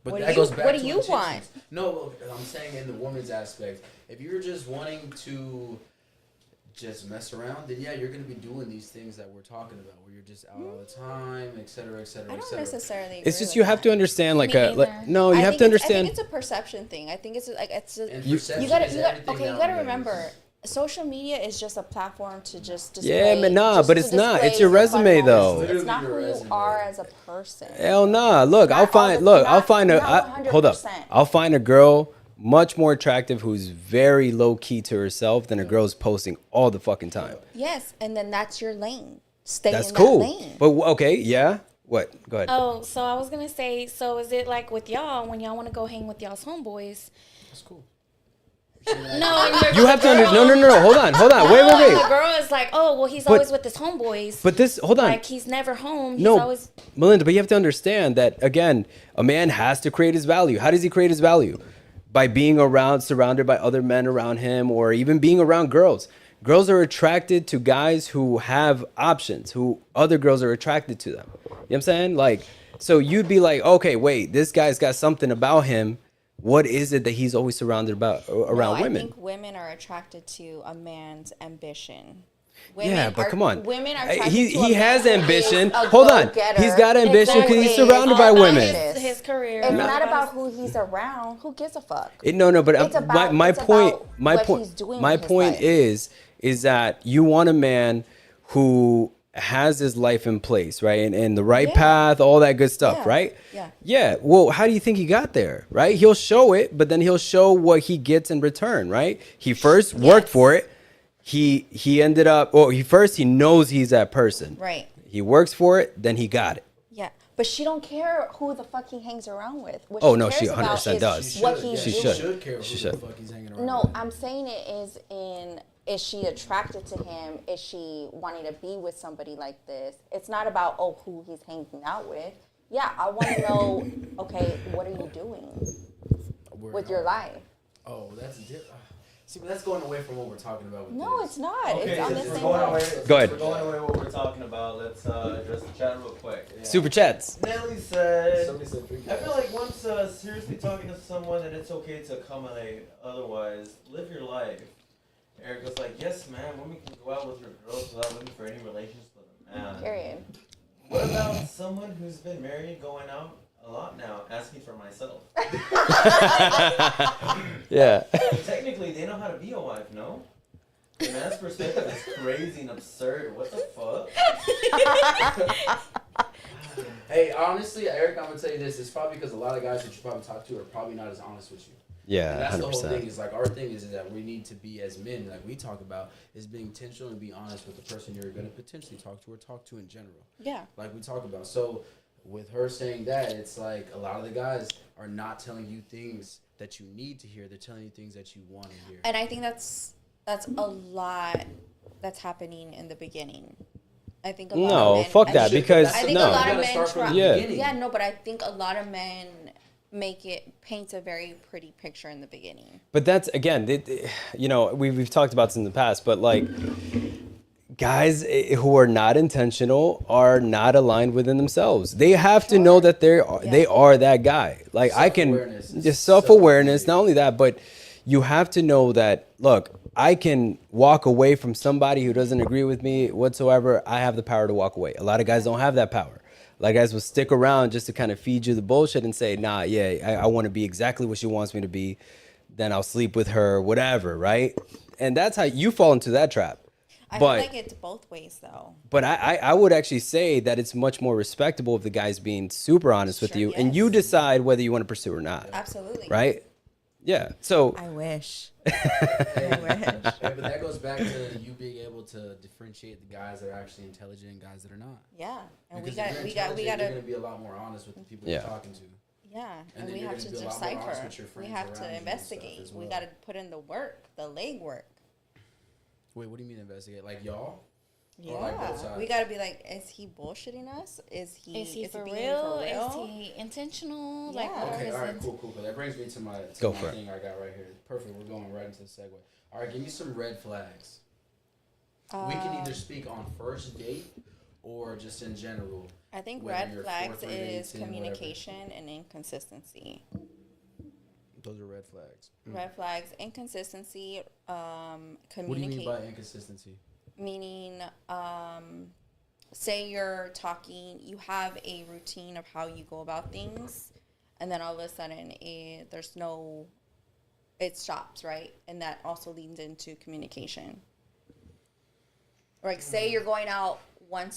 But what that goes back what to do you want? No, I'm saying in the woman's aspect, if you're just wanting to just mess around, then yeah, you're going to be doing these things that we're talking about, where you're just out all the time, et cetera, et cetera, I et don't cetera. necessarily. It's just you have to understand, like no, you have to understand. I think it's a perception thing. I think it's like you gotta remember. Social media is just a platform to just display. Yeah, but but it's not. It's your resume, though. It's not who you are as a person. Hell nah. Look, I'll find a girl much more attractive who's very low key to herself than a girl's posting all the fucking time. Yes, and then that's your lane. Stay that's in cool. that lane. But okay, yeah. What? Go ahead. Oh, so I was gonna say, so is it like with y'all when y'all want to go hang with y'all's homeboys? That's cool. No, you have to understand. No. Hold on. Wait. The girl is like, oh, well, he's always with his homeboys. But hold on. Like, he's never home. He's always... Melinda, but you have to understand that, again, a man has to create his value. How does he create his value? By being surrounded by other men around him, or even being around girls. Girls are attracted to guys who have options, who other girls are attracted to them. You know what I'm saying? Like, so you'd be like, okay, wait, this guy's got something about him. What is it that he's always surrounded around women? I think women are attracted to a man's ambition. Come on. Women are attracted he has ambition. Hold on. He's got ambition because he's surrounded by women. His career. It's not about who he's around. Who gives a fuck? But my point is that you want a man who has his life in place, right? And the right path, all that good stuff, right? Yeah. Well, how do you think he got there, right? He'll show it, but then he'll show what he gets in return, right? He first worked for it. He ended up, he knows he's that person. Right. He works for it, then he got it. Yeah. But she don't care who the fuck he hangs around with. She 100% does. She should care who the fuck he's hanging around with. No, I'm saying it is she attracted to him? Is she wanting to be with somebody like this? It's not about, who he's hanging out with. Yeah, I want to know, okay, what are you doing with your life? Oh, that's different. See, but that's going away from what we're talking about. It's not. Okay, it's on the same Go ahead. We're going away what we're talking about. Let's address the chat real quick. Yeah. Super chats. Nelly said, I feel like once seriously talking to someone, then it's okay to accommodate. Otherwise, live your life. Eric was like, yes, man, women can go out with your girls without looking for any relations with a man. Period. What about someone who's been married going out a lot now, asking for myself? Yeah. Technically, they know how to be a wife, no? The man's perspective is crazy and absurd. What the fuck? Hey, honestly, Eric, I'm going to tell you this. It's probably because a lot of guys that you probably talk to are probably not as honest with you. Yeah, and that's 100%. the whole thing. Is like our thing is that we need to be as men, like we talk about, is being intentional and be honest with the person you're going to potentially talk to or talk to in general. Yeah. Like we talk about. So with her saying that, it's like a lot of the guys are not telling you things that you need to hear. They're telling you things that you want to hear. And I think that's a lot that's happening in the beginning. I think a lot of men, fuck that, because I think a lot of men but I think a lot of men paints a very pretty picture in the beginning. But that's, again, we've talked about this in the past, but like guys who are not intentional are not aligned within themselves. They have to know that they are that guy. Like I can just self-awareness, not only that, but you have to know that, look, I can walk away from somebody who doesn't agree with me whatsoever. I have the power to walk away. A lot of guys don't have that power. A lot of guys will stick around just to kind of feed you the bullshit and say, nah, I want to be exactly what she wants me to be. Then I'll sleep with her, whatever, right? And that's how you fall into that trap. I feel like it's both ways, though. But I would actually say that it's much more respectable if the guy's being super honest with you, and you decide whether you want to pursue or not. Absolutely. Right? Yeah. So I wish. But that goes back to you being able to differentiate the guys that are actually intelligent and guys that are not. Yeah, and because we got you're going to be a lot more honest with the people you're talking to. Yeah, and we have to decipher. We have to investigate. We got to put in the work, the legwork. Wait, what do you mean investigate? Like y'all? Yeah, like we gotta be like, is he bullshitting us? Is he for real? Is he intentional? Yeah. Like, okay, all right, cool. That brings me to my thing I got right here. Perfect. We're going right into the segue. All right, give me some red flags. We can either speak on first date or just in general. I think whether red you're flags fourth grade, is 18, whatever. communication and inconsistency. Those are red flags. Red flags, inconsistency, communicate. What do you mean by inconsistency? Meaning, say you're talking, you have a routine of how you go about things, and then all of a sudden it stops, right? And that also leads into communication. Like, say you're going out once a